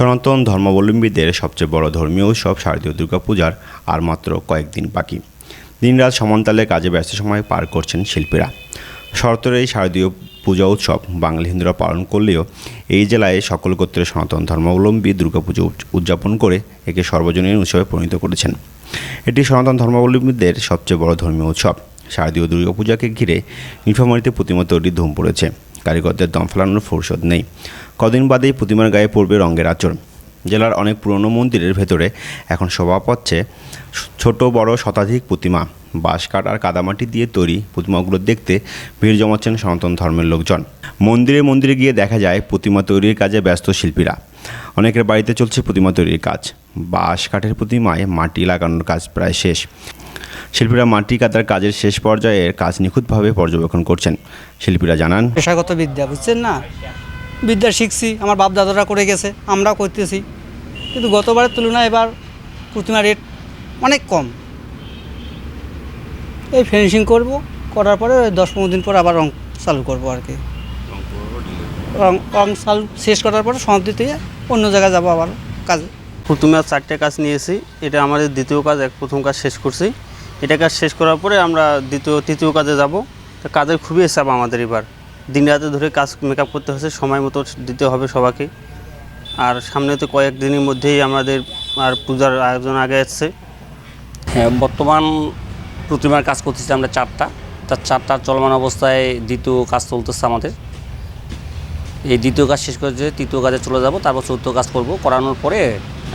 সনাতন ধর্মাবলম্বীদের সবচেয়ে বড় ধর্মীয় উৎসব শারদীয় দুর্গাপূজার আর মাত্র কয়েকদিন বাকি। দিনরাত সমানতালে কাজে ব্যস্ত সময় পার করছেন শিল্পীরা। শরতের এই শারদীয় পূজা উৎসব বাঙালি হিন্দুরা পালন করলেও এই জেলায় সকল গোত্রের সনাতন ধর্মাবলম্বী দুর্গাপুজো উদযাপন করে একে সর্বজনীন উৎসবে পরিণত করেছেন। এটি সনাতন ধর্মাবলম্বীদের সবচেয়ে বড় ধর্মীয় উৎসব। শারদীয় দুর্গাপূজাকে ঘিরে নীলফামারীতে প্রতিমা তৈরির ধুম পড়েছে। কারিগরদের দম ফেলানোর ফুরসত নেই। কদিন বাদেই প্রতিমার গায়ে পড়বে রঙের আঁচড়। জেলার অনেক পুরনো মন্দিরের ভেতরে এখন শোভা পাচ্ছে ছোট বড় শতাধিক প্রতিমা। বাঁশ কাঠ আর কাদামাটি দিয়ে তৈরি প্রতিমাগুলো দেখতে ভিড় জমাচ্ছেন সনাতন ধর্মের লোকজন। মন্দিরে মন্দিরে গিয়ে দেখা যায় প্রতিমা তৈরির কাজে ব্যস্ত শিল্পীরা। অনেকের বাড়িতে চলছে প্রতিমা তৈরির কাজ। বাঁশ কাঠের প্রতিমায় মাটি লাগানোর কাজ প্রায় শেষ। শিল্পীরা মাটি কাটার কাজের শেষ পর্যায়ের কাজ নিখুঁতভাবে পর্যবেক্ষণ করছেন। শিল্পীরা জানান, পেশাগত বিদ্যা, বুঝছেন না, বিদ্যা শিখছি, আমার বাপ দাদারা করে গেছে, আমরাও করতেছি। কিন্তু গতবারের তুলনায় এবার প্রতিমার রেট অনেক কম। এই ফিনিশিং করার পরে 10-15 দিন পর আবার রং চালু করবো আর কি। রং চালু শেষ করার পরে সমাপ্তিতে অন্য জায়গায় যাবো আবার কাজে। প্রতিমার 4টে কাজ নিয়েছি। এটা আমাদের দ্বিতীয় কাজ। প্রথম কাজ শেষ করছি। এটা কাজ শেষ করার পরে আমরা তৃতীয় কাজে যাব। তো কাজের খুবই চাপ আমাদের। এবার দিন রাতে ধরে কাজ মেকআপ করতে হচ্ছে, সময় মতো দিতে হবে সবাইকে। আর সামনে তো কয়েকদিনের মধ্যেই আমাদের আর পূজার আয়োজন আগে আসছে। হ্যাঁ, বর্তমান প্রতিমার কাজ করতেছি আমরা 4টা চলমান অবস্থায় দ্বিতীয় কাজ চলতেছে আমাদের। এই দ্বিতীয় কাজ শেষ করে তৃতীয় কাজে চলে যাব, তারপর চতুর্থ কাজ করব। করানোর পরে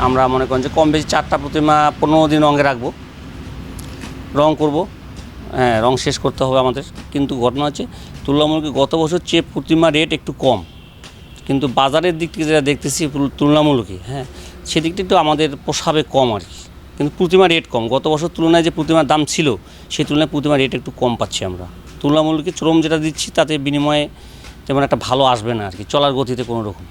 আমরা মনে করেন যে কম বেশি 4টা প্রতিমা 15 দিন রঙে রাখবো, রং করব। হ্যাঁ, রং শেষ করতে হবে আমাদের। কিন্তু ঘটনা হচ্ছে তুলনামূলক গত বছর চেয়ে প্রতিমা রেট একটু কম, কিন্তু বাজারের দিক থেকে যেটা দেখতেছি তুলনামূলকই, হ্যাঁ, সেদিকটা একটু আমাদের পোষাবে কম আর কি। কিন্তু প্রতিমার রেট কম। গত বছর তুলনায় যে প্রতিমার দাম ছিল সেই তুলনায় প্রতিমার রেট একটু কম পাচ্ছি আমরা। তুলনামূলক শ্রম যেটা দিচ্ছি তাতে বিনিময়ে তেমন একটা ভালো আসবে না আর কি, চলার গতিতে কোনো রকম।